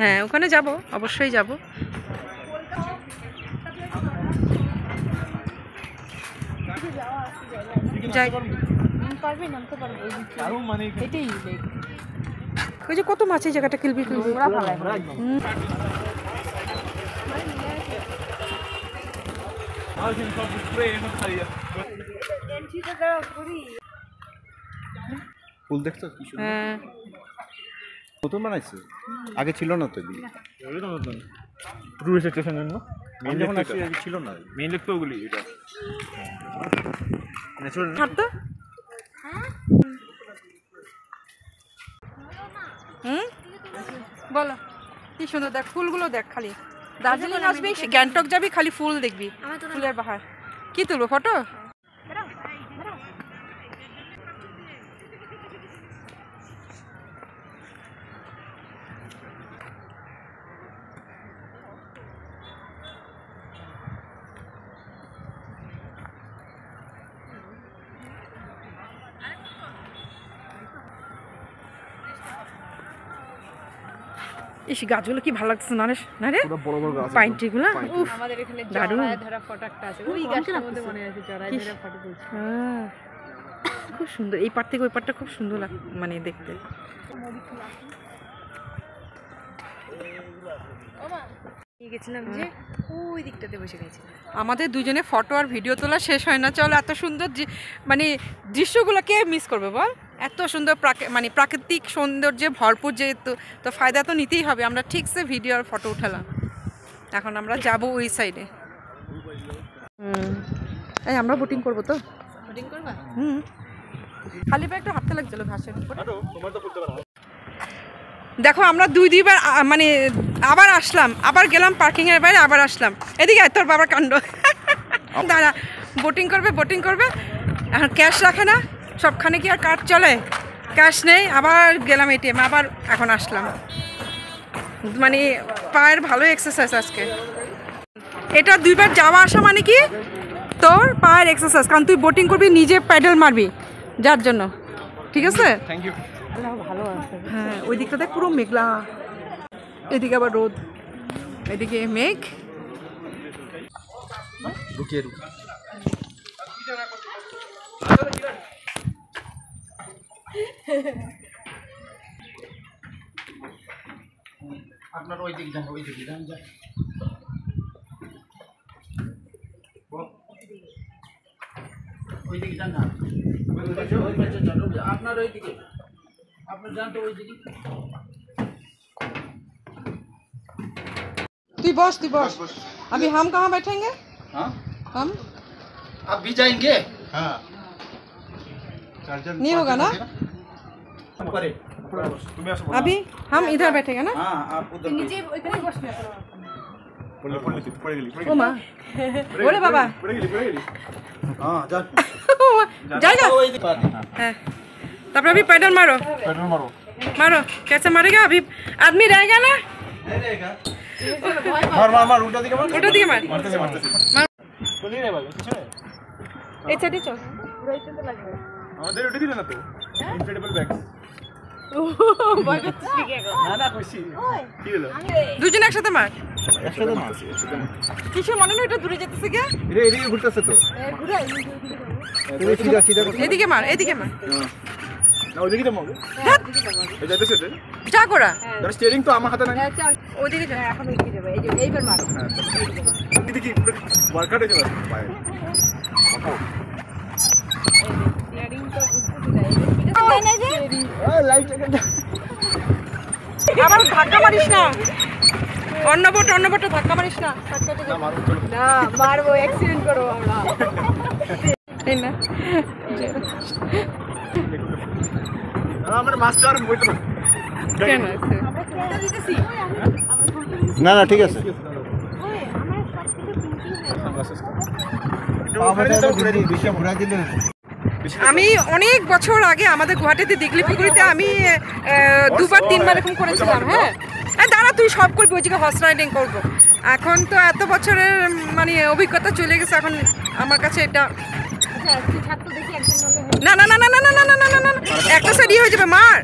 হ্যাঁ ওখানে যাব, অবশ্যই যাব। ওই যে কত মাছ এই জায়গাটা কিলবি কিলবি। ফুল দেখছো কি সুন্দর। হ্যাঁ নতুন বানাইছে, আগে ছিল না তো এগুলি। এগুলি তো নতুন টুরিস্ট স্টেশনের জন্য মেইন যখন আসছে ছিল না, মেইন লেক তো ওগুলি। এটা ন্যাচারাল হাঁটতো। বলো কি সুন্দর, দেখ ফুলগুলো দেখ। খালি দার্জিলিং আসবি, গ্যাংটক যাবি, খালি ফুল দেখবি, ফুলের বাহার। কি তুলবো ফটো? ইস গাছগুলো কি ভালো লাগছে না রে, না রে পাইন ট্রিগুলো। আমাদের এখানে ধরা ফটো একটা আছে, ওই গাছটার মধ্যে মনে আছে জড়ায় ধরা ফটো তুলছে। হ্যাঁ খুব সুন্দর, এই পাট থেকে ওই পাটটা খুব সুন্দর মানে দেখতে। গেছিলাম যে ওই দিকটাতে বসে গেছি। আমাদের দুজনে ফটো আর ভিডিও তোলা শেষ হয় না। চলো, এত সুন্দর মানে দৃশ্যগুলো কে মিস করবে বল? এত সুন্দর মানে প্রাকৃতিক সৌন্দর্যে ভরপুর, যেহেতু তো ফায়দা তো নিতেই হবে। আমরা ঠিকসে ভিডিও আর ফটো উঠালাম, এখন আমরা যাব ওই সাইডে। এই আমরা বোটিং করবো তো? বোটিং করবা? খালি পায়ে একটু হাঁটতে লাগছিল ঘাসের উপর। দেখো আমরা দুইবার মানে আবার আসলাম, আবার গেলাম পার্কিংয়ের বাইরে, আবার আসলাম। এদিকে তোর বাবার কাণ্ড। দাঁড়া, বোটিং করবে বোটিং করবে, এখন ক্যাশ রাখে না, সবখানে কি আর কার্ড চলে? ক্যাশ নেই, আবার গেলাম এটিএম, আবার এখন আসলাম। মানে পায়ের ভালো এক্সারসাইজ আজকে। এটা দুইবার যাওয়া আসা মানে কি তোর পায়ের এক্সারসাইজ, কারণ তুই বোটিং করবি, নিজে প্যাডেল মারবি, যার জন্য। ঠিক আছে, থ্যাংক ইউ। ভালো আছে। হ্যাঁ ওই দিকটাতে পুরো মেঘলা, এদিকে আবার রোদ, এদিকে মেঘ। আপনার ওই দিকে যান, ওই দিকে যান, যান। ওই দিকে যান না, ওই পাশে যান, আপনার ওই দিকে, আপনার যান তো ওই দিকে। তুই बस अभी हम कहाँ बैठेंगे? हाँ हम आप भी जाएंगे? हाँ नहीं होगा ना अभी, हम इधर बैठेंगे ना। हाँ आप उधर নিচে ওইখানে বসবে। ओ माँ बोले बाबा हाँ जा जाएगा। हाँ तब अभी पैडल मारो, पैडल मारो, मारो। कैसे मारेगा? अभी आदमी रहेगा ना, मार मार मार, उल्टा दिखे मार, उल्टा दिखे मार, मारते से मार। तो नहीं रे भाई कुछ है। এই সাইডে চল। আমাদের ওটা দিলে না তো ইনক্রেডিবল ব্যাগ। ভয় করছিস কি এখন? না না খুশি কি হলো? দুজন একসাথে মার। একসাথে মার, কিছু মনে নেই, ওটা দূরে যেতেছে কে? এরে এদিকে ঘুরতেছে তো, ঘুরে এদিকে সিধা সিধা করতে। এদিকে মার, এদিকে মার। না ওইদিকে তো মারবে, এই যাইতেছে রে যা করা। ধর স্টিয়ারিং তো আমার হাতে নাই। চল ওদিকে যা। এখন উঠে যাবে। এই যে এইবার মারো। এদিকে কি ওয়ার্কআউট হয়ে যাবে পায়ে। স্টিয়ারিং তো বুঝতে চাই না যে লাইট আবার ধাক্কা মারিস না, অন্য বোট ধাক্কা মারিস না। না মারো চলো না মারবো, অ্যাক্সিডেন্ট করবো আমরা। এই না আমার মাস্টার বইতো কেন না না ঠিক আছে। আমি অনেক বছর আগে আমাদের গুয়াহাটিতে দিগলি পুকুরিতে আমি 2-3বার এরকম করেছিলাম। হ্যাঁ দাঁড়া, তুই সব করবি, ওই জায়গায় হর্স রাইডিং করবো। এখন তো এত বছরের মানে অভিজ্ঞতা চলে গেছে, এখন আমার কাছে এটা না না না না না না না না না না একটা সাইড হয়ে যাবে মার।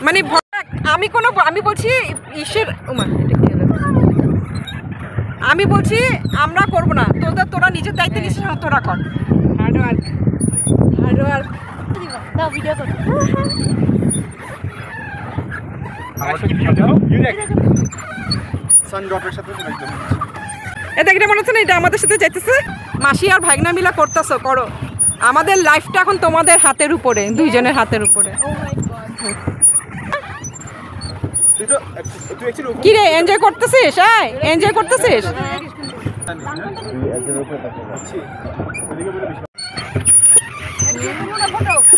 মানে আমি বলছি ঈশ্বর আমি বলছি আমরা করব না, তোরা নিজের দায়িত্বে নিচ্ছিস, তোরা কর। হার্ড ওয়ার্ক দাও ভিডিও করো। এটা মনে হচ্ছে না এটা আমাদের সাথে যাইতেছে। মাসি আর ভাগনা মিলা করতেছো, করো। আমাদের লাইফটা এখন তোমাদের হাতের উপরে, দুইজনের হাতের উপরে। কি রে, এনজয় করতেছিস? এনজয় করতেছিস?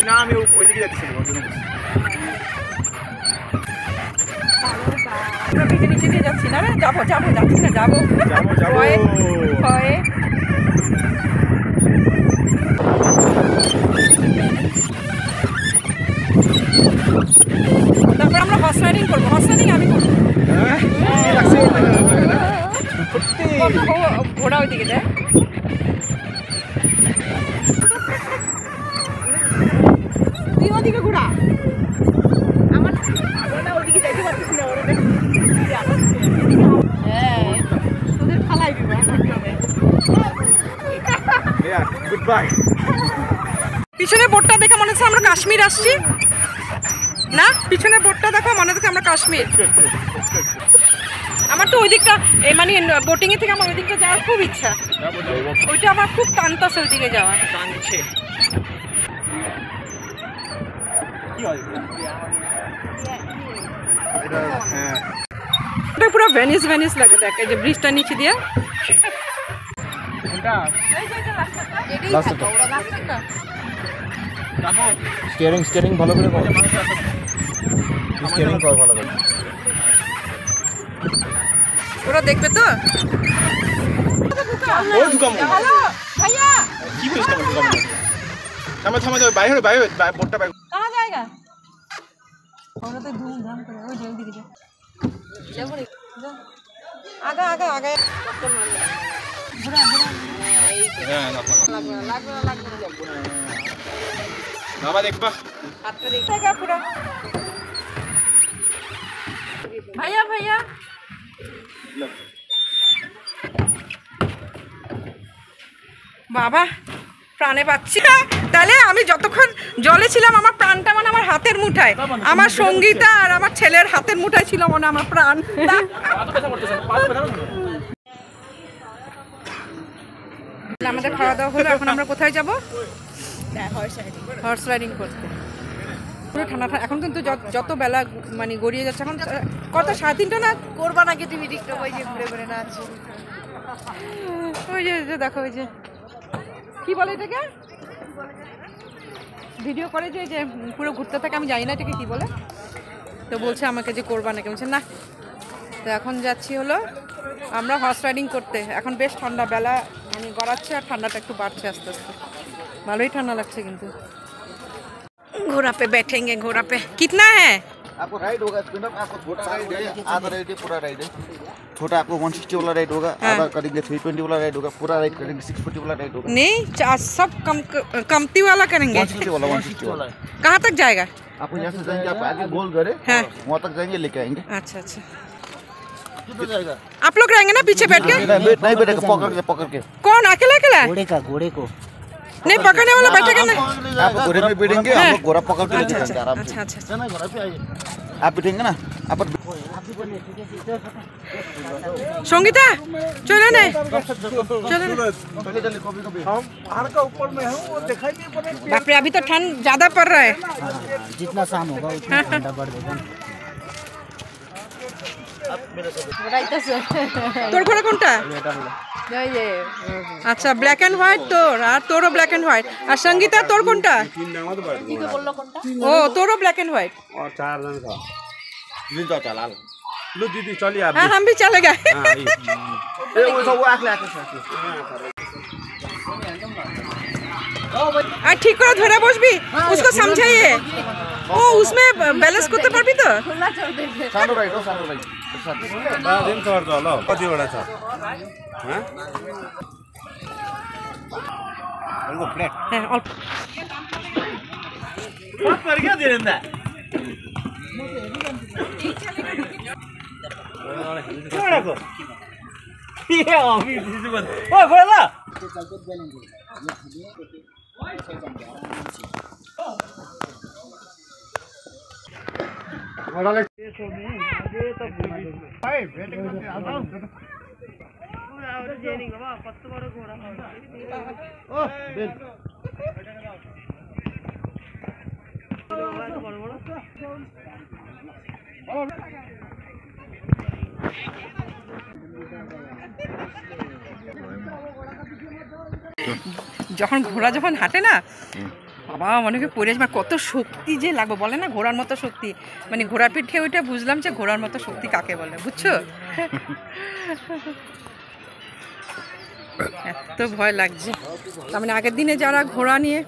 না আমি ওইদিকে যাচ্ছি। নিচে দিয়ে যাচ্ছি না রে, যাবো যাচ্ছি না, যাবো। তারপর আমরা হর্স রাইডিং করবো। হর্স রাইডিং আমি করবো। ঘোড়া ওইদিকে যায়। তুই ওদিকে ঘোড়া। আমার ওদিকে যাইতে পারছিস না, ওরা তোদের ফালাই দিবে। পিছনে বোর্ডটা দেখে মনে হচ্ছে আমরা কাশ্মীর আসছি না? পিছনে বোর্ডটা দেখো, মনে হচ্ছে আমরা কাশ্মীর। আমার তো ওই দিকটা মানে বোটিং এর থেকে আমার ওই দিকটা যাওয়ার খুব ইচ্ছা। ওইটা আমার খুব টানতাছে ওই দিকে যাওয়ার। এটা পুরো ভেনিস লাগে। দেখ এই যে ব্রিজটা নিচে দিয়ে। স্টিয়ারিং ভালো করে কর। স্টিয়ারিং কর ভালো করে। ওরা দেখবে তো। ও ঢুকাম। হ্যালো ভাইয়া, কি কইছ তুমি ঢুকাম? থামা যাও, বাইরে বোটটা বাইরে। कहां जाएगा? ওরা তো ধুমধাম করে ওই জলদি দিকে যা বলে যা। আগা ঘোরা হ্যাঁ লাগবে বাবা দেখবা হাতটা দেখতেगा पूरा। भैया বাবা প্রাণে পাচ্ছি না। তাহলে আমি যতক্ষণ জলে ছিলাম আমার প্রাণটা মানে আমার হাতের মুঠায়, আমার সঙ্গীতা আর আমার ছেলের হাতের মুঠায় ছিল মনে আমার প্রাণ। আমাদের খাওয়া দাওয়া হলো, এখন আমরা কোথায় যাবো? হর্স রাইডিং করতে। পুরো ঠান্ডা। এখন কিন্তু যত বেলা মানে গড়িয়ে যাচ্ছে, এখন কত 3:30 না? করবা নাকি তুমি টিকটক ওই যে ঘুরে নাচো? ওই যে দেখো, ওই যে কি বলে এটাকে, ভিডিও করে যে পুরো ঘুরতে থাকে, আমি জানি না এটাকে কি বলে। তো বলছে আমাকে যে করবা নাকি, বলছে না। তো এখন যাচ্ছি হলো আমরা হর্স রাইডিং করতে। এখন বেশ ঠান্ডা, বেলা মানে গড়াচ্ছে আর ঠান্ডাটা একটু বাড়ছে আস্তে আস্তে। ভালোই ঠান্ডা লাগছে কিন্তু। घोड़ा पे बैठेंगे। घोड़ा पे कितना है? आपको राइड होगा, आपको छोटा राइड है, आधा राइड है, पूरा राइड है। छोटा आपको 160 वाला राइड होगा, आधा करेंगे 320 वाला राइड होगा, पूरा राइड करेंगे 640 वाला राइड होगा। नहीं, सब कमती वाला करेंगे। 160 वाला। कहाँ तक जाएगा? आपको यहाँ से जाएंगे, आप आगे गोल करे वहाँ तक जाएंगे, लेके आएंगे। अच्छा आप लोग रहेंगे ना पीछे बैठ के? नहीं बैठेगा, पकड़ के। कौन अकेला? घोड़े को नहीं, पकड़ने वाला बैठेगा ना? आप घोड़े में बैठेंगे, हम लोग घोड़ा पकड़ के लेके जाएंगे आराम से। अच्छा आप बैठेंगे ना, आप संगीता चलो ना, हम पहाड़ का ऊपर में हूँ, वो दिखाई नहीं पड़ेगा। बाप रे, अभी तो ठंड ज्यादा पड़ रहा है। जितना शाम होगा उतना ठंडा बढ़ जाएगा। তোর ঘোড়া কোনটা? আচ্ছা, ব্ল্যাক এন্ড হোয়াইট তোর, আর তোরও ব্ল্যাক এন্ড হোয়াইট। আর সঙ্গীতা তোর কোনটা? ও তোরও ব্ল্যাক এন্ড হোয়াইট। और 4 जन था। लो दीदी चलिए आप। हाँ, हम भी चले गए। আর ঠিক করে ধরে বসবি, उसको समझाइए। ও उसमें बैलेंस করতে পারবি তো? सानो राइड हो, सानो राइड। दिन तो अर्थ होला कतिवटा छ हैं? अलगो प्लेट হ্যাঁ, অল্প। बात कर क्या दे रहा है? যখন ঘোড়া যখন হাঁটে না বাবা মনে হয় পড়ে যাবে, কত শক্তি যে লাগবে বলে না, ঘোড়ার মতো শক্তি। মানে ঘোড়ার পিঠে ওইটা বুঝলাম যে ঘোড়ার মতো শক্তি কাকে বলে, বুঝছো? এত ভয় লাগছে। তার মানে আগের দিনে যারা ঘোড়া নিয়ে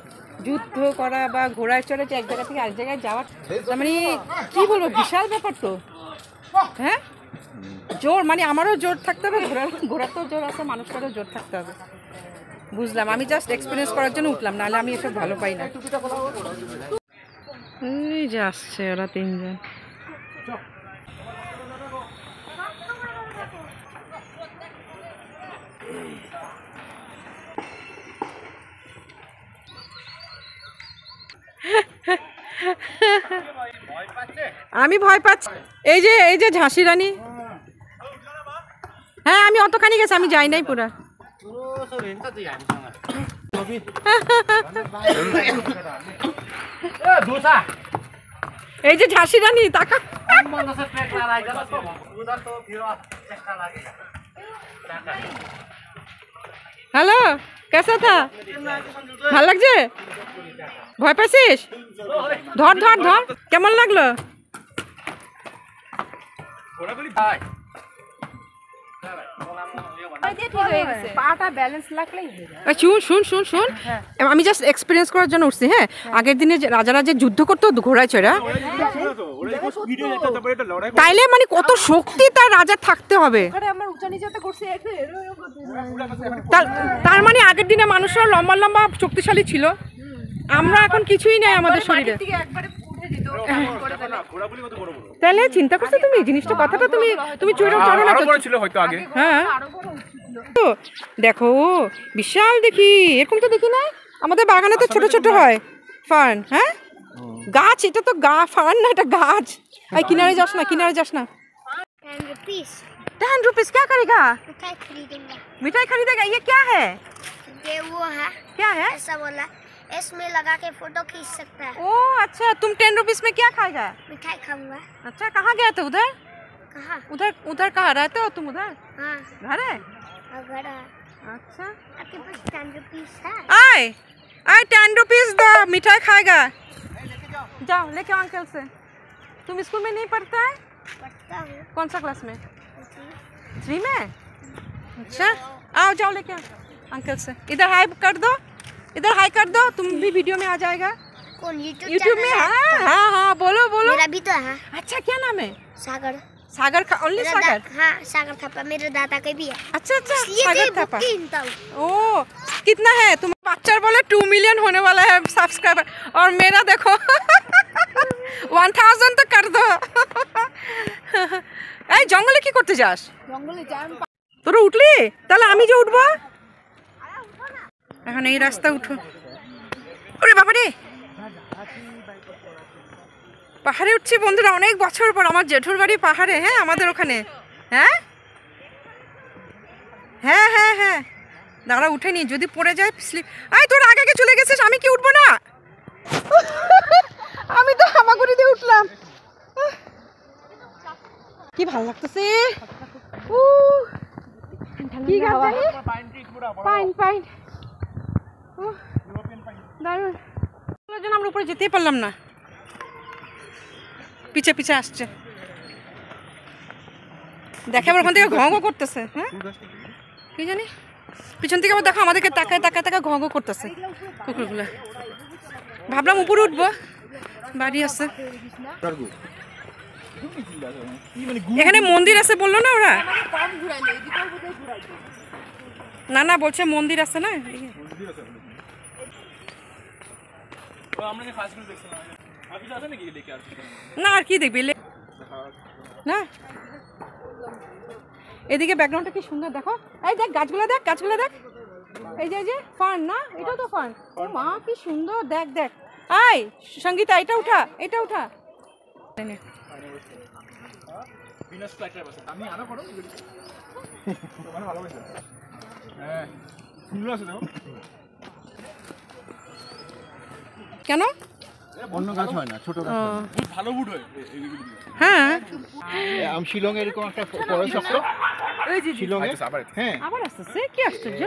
যুদ্ধ করা বা ঘোড়ায় চড়ে যে এক জায়গা থেকে আরেক জায়গায় যাওয়ার, তার মানে কি বলবো, বিশাল ব্যাপার তো। হ্যাঁ, জোর, মানে আমারও জোর থাকতে হবে, ঘোড়াতেও জোর আছে, মানুষটারও জোর থাকতে হবে। বুঝলাম, আমি জাস্ট এক্সপিরিয়েন্স করার জন্য উঠলাম, নাহলে আমি এসব ভালো পাই না। এই যে আসছে ওরা তিনজন। আমি ভয় পাচ্ছি। এই যে ঝাঁসি রানী। হ্যাঁ আমি অতখানি গেছি, আমি যাই নাই পুরা। এই যে ঝাঁসি রানী, তাকা। হ্যালো, কেসা থা? ভাল লাগছে? ভয় পাচ্ছিস? ধর ধর ধর, কেমন লাগলো? শুন, আমি জাস্ট এক্সপিরিয়েন্স করার জন্য উঠছি। হ্যাঁ, আগের দিনে রাজারা যে যুদ্ধ করতো ঘোড়ায় চড়া, তাইলে মানে কত শক্তি তার রাজার থাকতে হবে। তার মানে আগের দিনে মানুষরা লম্বা লম্বা শক্তিশালী ছিল, আমরা এখন কিছুই নেই আমাদের শরীরে। তাহলে চিন্তা করছো তুমি জিনিসটা, কথাটা তুমি চড়ো না ছিল হয়তো আগে। হ্যাঁ তো দেখো বিশাল, দেখি এরকম তো দেখি না আমাদের বাগানে, তো ছোট ছোট হয় ফার্ন। হ্যাঁ, গাছ, এটা তো ফার্ন না, এটা গাছ। এই কিনারে যাস না, কিনারে যাস না। 10 रुपीस क्या करेगा? मिठाई खरीदूंगा। मिठाई खरीदेगा? ये क्या है? ये वो है, क्या है? ऐसा बोला, इसमें लगा के फोटो खींच सकता है। ओ अच्छा, तुम 10 रुपीस में क्या खाएगा? मिठाई खाऊंगा। अच्छा, कहाँ गया था? उधर कहाँ? उधर कहाँ रहते हो तुम? उधर हाँ, घर है? घर है। अच्छा, आपके पास 10 रुपीस है? आए 10 रुपीस दो, मिठाई खाएगा। जाओ लेके आओ अंकल से। तुम स्कूल में नहीं पढ़ता है? पढ़ता हूँ। कौन सा क्लास में? 3 में? अच्छा, आओ जाओ लेके आओ अंकल से। इधर हाई कर दो, इधर हाई कर दो, तुम भी वीडियो में आ जाएगा। कौन? यूट्यूब में? हाँ, बोलो। मेरा भी तो है। अच्छा, क्या नाम है? सागर ओनली सागर? हाँ, सागर थापा मेरे दादा का भी है। अच्छा, ये सागर थापा। कीनता हूँ। ओ, कितना है तुम? बच्चा बोले 2 मिलियन होने वाला है सब्सक्राइबर, और मेरा देखो 1000 तो कर दो। এই জঙ্গলে কি করতে যাস? জঙ্গলে যাই। তোরা উঠলি? তাহলে আমি যে উঠবো এখন, এই রাস্তা উঠো। ওরে বাবা রে, পাহাড়ে উঠছি বন্ধুরা, অনেক বছর পর। আমার জেঠুর বাড়ি পাহাড়ে। হ্যাঁ, আমাদের ওখানে। হ্যাঁ, দাঁড়া উঠে নি, যদি পড়ে যায় স্লিপ। আয়, তোর আগে চলে গেছিস, আমি কি উঠবো না? আমি তো হামাগুড়ি দিয়ে উঠলাম। কি ভালো লাগতেছে। কি গাছ জানি? পাইন। দারুণ। আমরা উপরে যেতেই পারলাম না, পিছে আসছে। দেখে আবার ওখান থেকে ঘ করতেছে। হ্যাঁ, কি জানি, পিছন থেকে আবার দেখো আমাদেরকে তাকায় ঘ করতেছে কুকুরগুলো। ভাবলাম উপরে উঠবো, বাড়ি আছে। এখানে মন্দির আছে বললো না ওরা? না বলছে মন্দির আছে না। না, আর কি দেখবি না। এদিকে ব্যাকগ্রাউন্ডটা কি সুন্দর দেখো। এই দেখ গাছগুলো দেখ, গাছগুলো দেখ। এই যে ফান না, এটা তো ফান। ও মা কি সুন্দর, দেখ দেখ। আয় সঙ্গীতা, এটা উঠা, এটা উঠা। কেন অন্য গাছ হয় না, ছোট গাছ ভালো বুট হয়। হ্যাঁ আমি শিলংয়ে এরকম একটা ফরেস্ট আছে, ওই যে শিলংয়ে হ্যাঁ আবার আসছে, কি আশ্চর্য।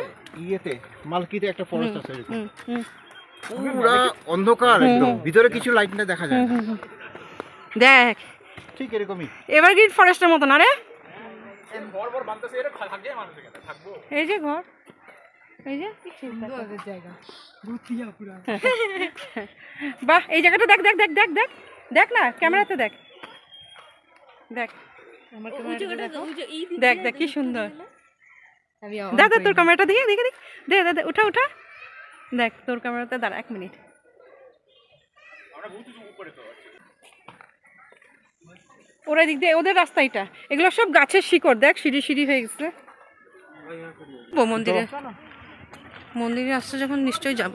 ইয়েতে মালকিতে একটা ফরেস্ট আছে এরকম হুম। পুরা অন্ধকার একদম, ভিতরে কিছু লাইট না দেখা যায়। দেখ ঠিক এরকমই এভারগ্রিন ফরেস্টের মতো না রে। এই যে ঘর, এই যে জায়গা বাহ, এই জায়গাটা দেখ দেখ দেখ দেখ দেখ দেখ না, ক্যামেরাতে দেখ দেখ দেখ দেখ কি সুন্দর। দাদা তোর ক্যামেরাটা দেখে দেখে দেখ, দে দাদা উঠা উঠা, দেখ তোর ক্যামেরাতে দাঁড়া 1 মিনিট। ওরা দিক দিয়ে ওদের রাস্তা এটা, এগুলো সব গাছের শিকড়, দেখ সিঁড়ি সিঁড়ি হয়ে গেছে। মন্দিরে আসছে যখন নিশ্চয়ই যাব।